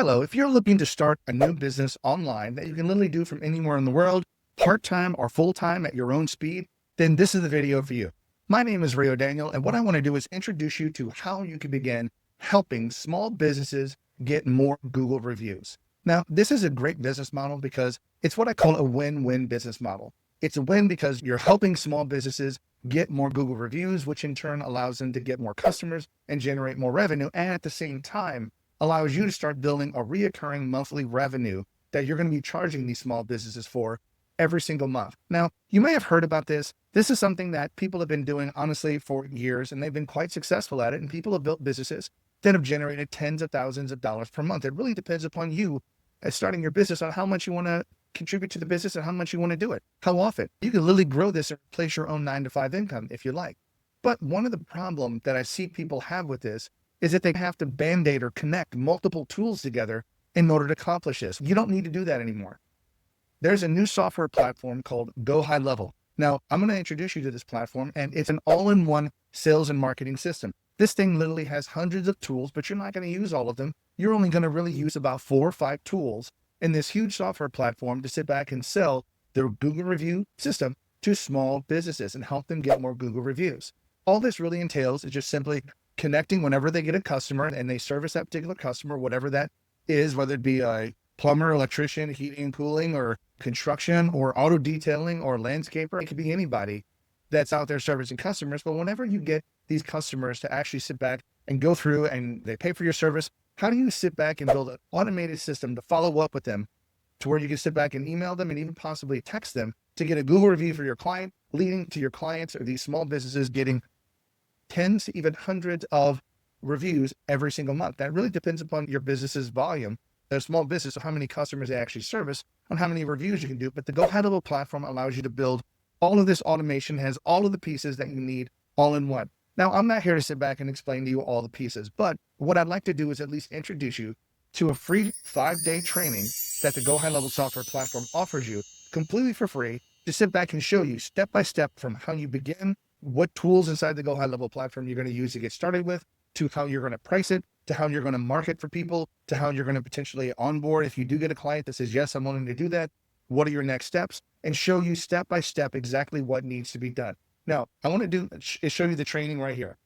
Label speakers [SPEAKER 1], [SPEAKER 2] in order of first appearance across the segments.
[SPEAKER 1] Hello, if you're looking to start a new business online that you can literally do from anywhere in the world, part-time or full-time at your own speed, then this is the video for you. My name is Rio Daniel, and what I want to do is introduce you to how you can begin helping small businesses get more Google reviews. Now, this is a great business model because it's what I call a win-win business model. It's a win because you're helping small businesses get more Google reviews, which in turn allows them to get more customers and generate more revenue. And at the same time, allows you to start building a reoccurring monthly revenue that you're going to be charging these small businesses for every single month. Now, you may have heard about this. This is something that people have been doing honestly for years, and they've been quite successful at it. And people have built businesses that have generated tens of thousands of dollars per month. It really depends upon you as starting your business on how much you want to contribute to the business and how much you want to do it. How often? You can literally grow this and replace your own 9-to-5 income if you like. But one of the problems that I see people have with this is that they have to band-aid or connect multiple tools together in order to accomplish this. You don't need to do that anymore. There's a new software platform called GoHighLevel. Now, I'm going to introduce you to this platform, and it's an all-in-one sales and marketing system. This thing literally has hundreds of tools, but you're not going to use all of them. You're only going to really use about 4 or 5 tools in this huge software platform to sit back and sell their Google review system to small businesses and help them get more Google reviews. All this really entails is just simply connecting whenever they get a customer and they service that particular customer, whatever that is, whether it be a plumber, electrician, heating and cooling, or construction, or auto detailing, or landscaper. It could be anybody that's out there servicing customers. But whenever you get these customers to actually sit back and go through and they pay for your service, how do you sit back and build an automated system to follow up with them to where you can sit back and email them and even possibly text them to get a Google review for your client, leading to your clients or these small businesses getting tens, even hundreds of reviews every single month. That really depends upon your business's volume, their small business, or how many customers they actually service, on how many reviews you can do. But the GoHighLevel platform allows you to build all of this automation, has all of the pieces that you need all in one. Now, I'm not here to sit back and explain to you all the pieces, but what I'd like to do is at least introduce you to a free 5-day training that the GoHighLevel software platform offers you completely for free to sit back and show you step by step from how you begin, what tools inside the GoHighLevel platform you're going to use to get started with, to how you're going to price it, to how you're going to market for people, to how you're going to potentially onboard. If you do get a client that says, yes, I'm willing to do that, what are your next steps? And show you step by step exactly what needs to be done. Now, I want to show you the training right here.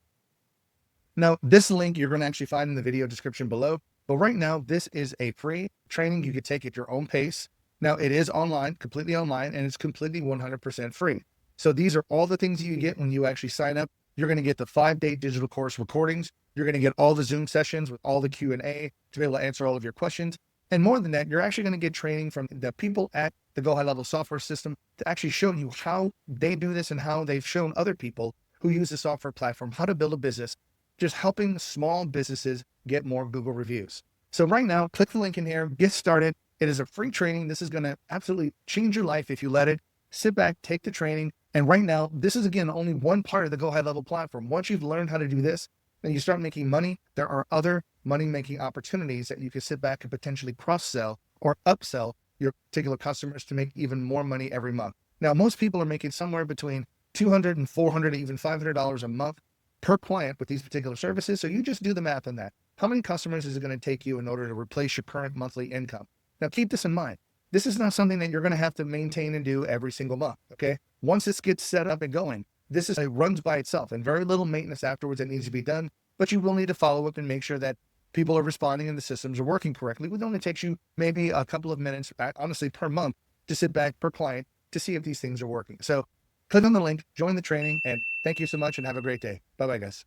[SPEAKER 1] Now, this link you're going to actually find in the video description below. But right now, this is a free training you can take at your own pace. Now, it is online, completely online, and it's completely 100% free. So these are all the things you get when you actually sign up. You're going to get the 5-day digital course recordings. You're going to get all the Zoom sessions with all the Q&A to be able to answer all of your questions. And more than that, you're actually going to get training from the people at the GoHighLevel software system to actually show you how they do this and how they've shown other people who use the software platform how to build a business, just helping small businesses get more Google reviews. So right now, click the link in here, get started. It is a free training. This is going to absolutely change your life if you let it. Sit back, take the training. And right now, this is, again, only one part of the GoHighLevel platform. Once you've learned how to do this and you start making money, there are other money-making opportunities that you can sit back and potentially cross-sell or upsell your particular customers to make even more money every month. Now, most people are making somewhere between $200 and $400, even $500 a month per client with these particular services. So you just do the math on that. How many customers is it going to take you in order to replace your current monthly income? Now, keep this in mind. This is not something that you're going to have to maintain and do every single month, okay? Once this gets set up and going, it runs by itself and very little maintenance afterwards that needs to be done, but you will need to follow up and make sure that people are responding and the systems are working correctly. It only takes you maybe a couple of minutes, honestly, per month to sit back per client to see if these things are working. So click on the link, join the training, and thank you so much and have a great day. Bye-bye, guys.